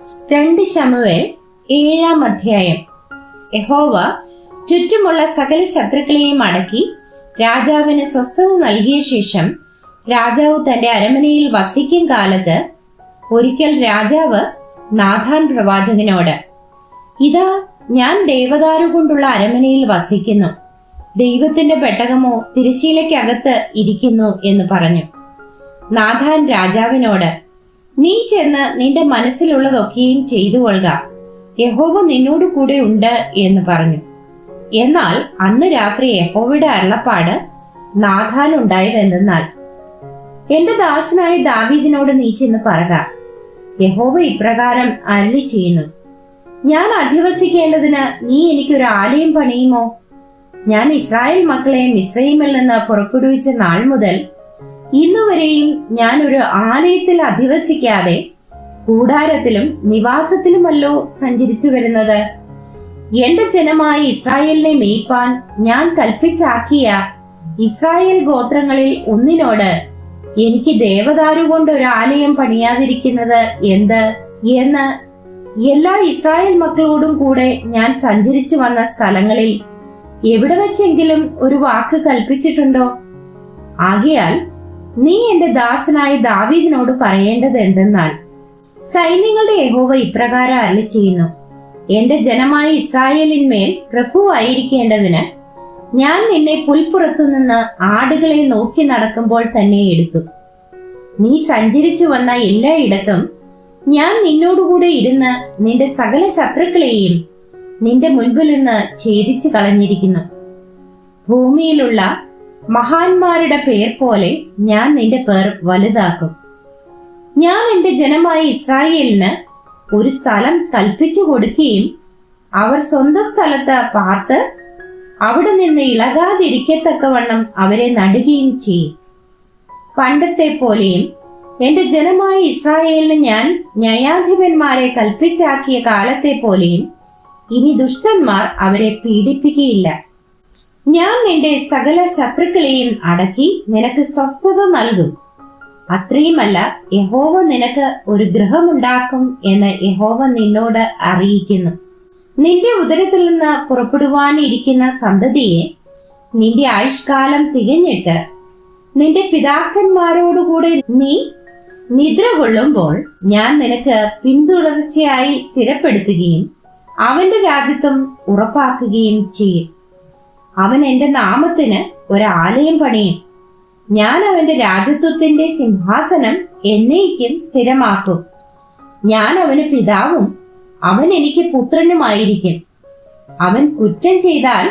2 ശമൂവേൽ 7-ാം അധ്യായം. യഹോവ ചുറ്റുമുള്ള സകല ശത്രുക്കളെയും അടക്കി രാജാവിന് സ്വസ്ഥത നൽകിയ ശേഷം രാജാവ് തന്റെ അരമനയിൽ വസിക്കും കാലത്ത് ഒരിക്കൽ രാജാവ് നാഥാൻ പ്രവാചകനോട്, ഇതാ ഞാൻ ദേവദാരു കൊണ്ടുള്ള അരമനയിൽ വസിക്കുന്നു, ദൈവത്തിന്റെ പെട്ടകമോ തിരശ്ശീലയ്ക്കകത്ത് ഇരിക്കുന്നു എന്ന് പറഞ്ഞു. നാഥാൻ രാജാവിനോട്, നീ ചെന്ന് നിന്റെ മനസ്സിലുള്ളതൊക്കെയും ചെയ്തു കൊള്ളുക, യഹോവ നിന്നോട് കൂടെ ഉണ്ട് എന്ന് പറഞ്ഞു. എന്നാൽ അന്ന് രാത്രി യഹോവയുടെ അരുളപ്പാട് നാഥാൻ ഉണ്ടായതെന്തെന്നാൽ, എന്റെ ദാസനായ ദാവീദിനോട് നീ ചെന്ന് പറക, യഹോവ ഇപ്രകാരം അരുളി ചെയ്യുന്നു, ഞാൻ അധിവസിക്കേണ്ടതിന് നീ എനിക്കൊരു ആലയം പണിയുമോ? ഞാൻ ഇസ്രായേൽ മക്കളെ മിസ്രയീമിൽ നിന്ന് പുറപ്പെടുവിച്ച നാൾ മുതൽ ഇന്നുവരെയും ഞാൻ ഒരു ആലയത്തിൽ അധിവസിക്കാതെ കൂടാരത്തിലും നിവാസത്തിലുമല്ലോ സഞ്ചരിച്ചു വരുന്നത്. എന്റെ ജനമായ ഇസ്രായേലിനെ മേയ്പാൻ ഞാൻ കൽപ്പിച്ചാക്കിയ ഇസ്രായേൽ ഗോത്രങ്ങളിൽ ഒന്നിനോട് എനിക്ക് ദേവദാരു കൊണ്ട് ഒരു ആലയം പണിയാതിരിക്കുന്നത് എന്ത് എന്ന് എല്ലാ ഇസ്രായേൽ മക്കളോടും കൂടെ ഞാൻ സഞ്ചരിച്ചു വന്ന സ്ഥലങ്ങളിൽ എവിടെ വെച്ചെങ്കിലും ഒരു വാക്ക് കൽപ്പിച്ചിട്ടുണ്ടോ? ആകയാൽ നീ എന്റെ ദാസനായ ദാവീദിനോട് പറയേണ്ടത് എന്തെന്നാൽ, സൈന്യങ്ങളുടെ യഹോവ ഇപ്രകാരം അരുളി ചെയ്യുന്നു, എന്റെ ജനമായ ഇസ്രായേലിന്മേൽ പ്രഭുവായിരിക്കേണ്ടതിന് ഞാൻ നിന്നെ പുൽപ്പുറത്തു നിന്ന് ആടുകളെ നോക്കി നടക്കുമ്പോൾ തന്നെ എടുത്തു. നീ സഞ്ചരിച്ചു വന്ന എല്ലായിടത്തും ഞാൻ നിന്നോടുകൂടെ ഇരുന്ന് നിന്റെ സകല ശത്രുക്കളെയും നിന്റെ മുൻപിൽ നിന്ന് ഛേദിച്ചു കളഞ്ഞിരിക്കുന്നു. ഭൂമിയിലുള്ള മഹാന്മാരുടെ പേർ പോലെ ഞാൻ നിന്റെ പേർ വലുതാക്കും. ഞാൻ എന്റെ ജനമായ ഇസ്രായേലിന് ഒരു സ്ഥലം കൽപ്പിച്ചു കൊടുക്കുകയും അവർ സ്വന്തം സ്ഥലത്ത് പാർത്ത് അവിടെ നിന്ന് ഇളകാതിരിക്കത്തക്കവണ്ണം അവരെ നടുകയും ചെയ്യും. പണ്ടത്തെ പോലെയും എന്റെ ജനമായ ഇസ്രായേലിന് ഞാൻ ന്യായാധിപന്മാരെ കൽപ്പിച്ചാക്കിയ കാലത്തെ പോലെയും ഇനി ദുഷ്ടന്മാർ അവരെ പീഡിപ്പിക്കുകയില്ല. ഞാൻ നിന്റെ സകല ശത്രുക്കളെയും അടക്കി നിനക്ക് സ്വസ്ഥത നൽകും. അത്രയുമല്ല, യഹോവ നിനക്ക് ഒരു ഗൃഹമുണ്ടാക്കും എന്ന് യഹോവ നിന്നോട് അറിയിക്കുന്നു. നിന്റെ ഉദരത്തിൽ നിന്ന് പുറപ്പെടുവാനിരിക്കുന്ന സന്തതിയെ നിന്റെ ആയുഷ്കാലം തികഞ്ഞിട്ട് നിന്റെ പിതാക്കന്മാരോടുകൂടെ നീ നിദ്ര കൊള്ളുമ്പോൾ ഞാൻ നിനക്ക് പിന്തുടർച്ചയായി സ്ഥിരപ്പെടുത്തുകയും അവന്റെ രാജ്യത്വം ഉറപ്പാക്കുകയും ചെയ്യും. അവൻ എന്റെ നാമത്തിന് ഒരാലയം പണിയും. ഞാൻ അവന്റെ രാജ്യത്വത്തിന്റെ സിംഹാസനം എന്നേക്കും സ്ഥിരമാക്കും. ഞാൻ അവന് പിതാവും അവൻ എനിക്ക് പുത്രനുമായിരിക്കും. അവൻ കുറ്റം ചെയ്താൽ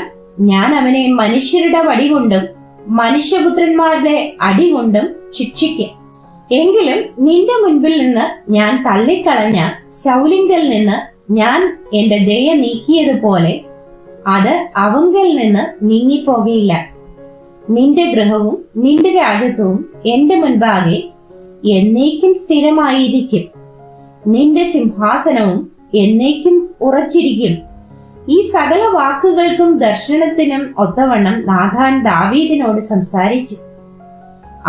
ഞാൻ അവനെ മനുഷ്യരുടെ വടികൊണ്ടും മനുഷ്യപുത്രന്മാരുടെ അടികൊണ്ടും ശിക്ഷിക്കും. എങ്കിലും നിന്റെ മുൻപിൽ നിന്ന് ഞാൻ തള്ളിക്കളഞ്ഞ ശൗലിങ്കൽ നിന്ന് ഞാൻ എന്റെ ദയ നീക്കിയതുപോലെ അത് അവങ്കൽ നിന്ന് നീങ്ങിപ്പോകയില്ല. നിന്റെ ഗൃഹവും നിന്റെ രാജ്യത്വവും എന്റെ മുൻപാകെ എന്നേക്കും സ്ഥിരമായിരിക്കും. നിന്റെ സിംഹാസനവും എന്നേക്കും ഉറച്ചിരിക്കും. ഈ സകല വാക്കുകൾക്കും ദർശനത്തിനും ഒത്തവണ്ണം നാഥാൻ ദാവീദിനോട് സംസാരിച്ചു.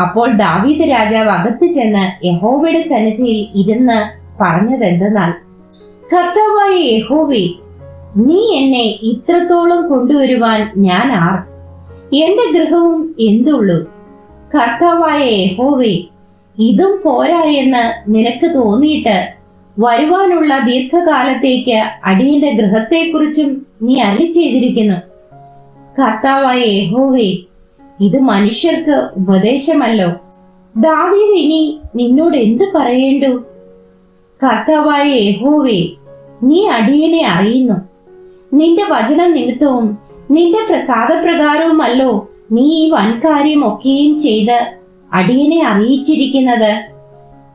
അപ്പോൾ ദാവീദ് രാജാവ് അകത്ത് ചെന്ന് യഹോവയുടെ സന്നിധിയിൽ ഇരുന്ന് പറഞ്ഞതെന്തെന്നാൽ, കർത്താവായ യഹോവേ, നീ എന്നെ ഇത്രത്തോളം കൊണ്ടുവരുവാൻ ഞാൻ ആർ? എന്റെ ഗൃഹവും എന്തുള്ളൂ? കർത്താവായ യഹോവേ, ഇതും പോരാ എന്ന് നിനക്ക് തോന്നിയിട്ട് വരുവാനുള്ള ദീർഘകാലത്തേക്ക് അടിയന്റെ ഗൃഹത്തെക്കുറിച്ചും നീ അരുളി ചെയ്തിരിക്കുന്നു. കർത്താവായ യഹോവേ, ഇത് മനുഷ്യർക്ക് ഉപദേശമല്ലോ. ദാവീദ് ഇനി നിന്നോട് എന്ത് പറയേണ്ടു? കർത്താവായ യഹോവേ, നീ അടിയനെ അറിയുന്നു. നിന്റെ വചന നിമിത്തവും നിന്റെ പ്രസാദപ്രകാരവുമല്ലോ നീ ഈ വൻകാര്യം ഒക്കെയും ചെയ്ത് അടിയനെ അറിയിച്ചിരിക്കുന്നത്.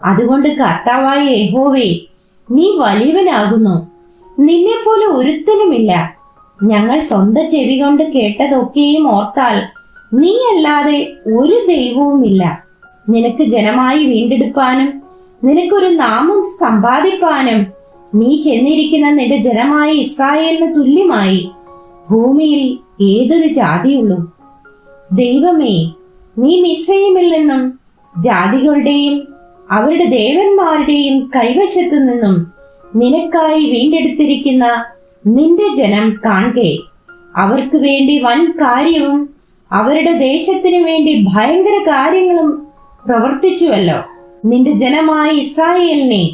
അതുകൊണ്ട് കർത്താവായ യഹോവേ, നീ വലിയവനാകുന്നു. നിന്നെ പോലെ ഒരുത്തനുമില്ല. ഞങ്ങൾ സ്വന്തം ചെവി കൊണ്ട് കേട്ടതൊക്കെയും ഓർത്താൽ നീ അല്ലാതെ ഒരു ദൈവവുമില്ല. നിനക്ക് ജനമായി വീണ്ടെടുപ്പാനും നിനക്കൊരു നാമം സമ്പാദിപ്പാനും നീ ചെന്നിരിക്കുന്ന നിന്റെ ജനമായ ഇസ്രായേലിന് തുല്യമായി ഭൂമിയിൽ ഏതൊരു ജാതിയുള്ളൂ? ദൈവമേ, നീ മിസ്രയീമിൽ നിന്നും ജാതികളുടെയും അവരുടെ ദേവന്മാരുടെയും കൈവശത്തു നിന്നും നിനക്കായി വീണ്ടെടുത്തിരിക്കുന്ന നിന്റെ ജനം കാണുകെ. അവർക്ക് വേണ്ടി വൻ കാര്യവും അവരുടെ ദേശത്തിനു വേണ്ടി ഭയങ്കര കാര്യങ്ങളും പ്രവർത്തിച്ചുവല്ലോ. നിന്റെ ജനമായ ഇസ്രായേലിനെ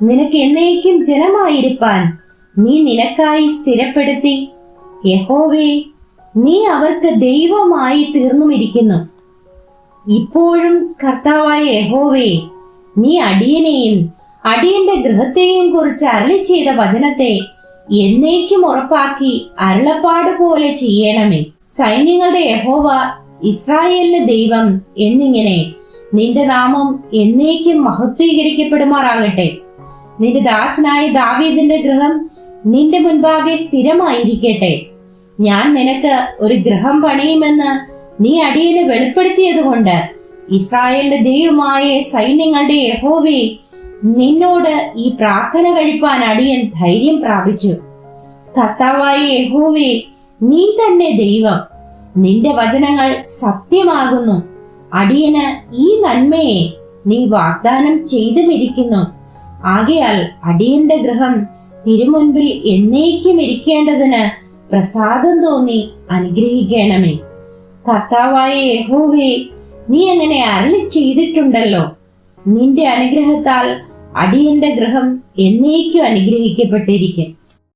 നിനക്ക് എന്നേക്കും ജനമായിരിക്കാൻ നീ നിനക്കായി സ്ഥിരപ്പെടുത്തി. യഹോവേ, നീ അവർക്ക് ദൈവമായി തീർന്നുമിരിക്കുന്നു. ഇപ്പോഴും കർത്താവായ യഹോവേ, നീ അടിയനെയും അടിയന്റെ ഗൃഹത്തെയും കുറിച്ച് അരുളി ചെയ്ത വചനത്തെ എന്നേക്കും ഉറപ്പാക്കി അരുളപ്പാട് പോലെ ചെയ്യണമേ. സൈന്യങ്ങളുടെ യഹോവ, ഇസ്രായേലിന്റെ ദൈവം എന്നിങ്ങനെ നിന്റെ നാമം എന്നേക്കും മഹത്വീകരിക്കപ്പെടുമാറാകട്ടെ. നിന്റെ ദാസനായ ദാവീദിന്റെ ഗൃഹം നിന്റെ മുൻപാകെ സ്ഥിരമായിരിക്കട്ടെ. ഞാൻ നിനക്ക് ഒരു ഗൃഹം പണിയുമെന്ന് നീ അടിയന് വെളിപ്പെടുത്തിയത് കൊണ്ട് ഇസ്രായേലിന്റെ ദൈവമായ സൈന്യങ്ങളുടെ യഹോവേ, നിന്നോട് ഈ പ്രാർത്ഥന കഴിപ്പാൻ അടിയൻ ധൈര്യം പ്രാപിച്ചു. കർത്താവായ യഹോവേ, നീ തന്നെ ദൈവം. നിന്റെ വചനങ്ങൾ സത്യമാകുന്നു. അടിയന് ഈ നന്മയെ നീ വാഗ്ദാനം ചെയ്തുമിരിക്കുന്നു. ആകയാൽ അടിയന്റെ ഗൃഹം തിരുമുൻപിൽ എന്നേക്കും ഇരിക്കേണ്ടതിന് പ്രസാദം തോന്നി അനുഗ്രഹിക്കണമേ. കർത്താവായ യഹോവേ, നീ അങ്ങനെ അരുളി ചെയ്തിട്ടുണ്ടല്ലോ. നിന്റെ അനുഗ്രഹത്താൽ അടിയന്റെ ഗൃഹം എന്നേക്കും അനുഗ്രഹിക്കപ്പെട്ടിരിക്കും.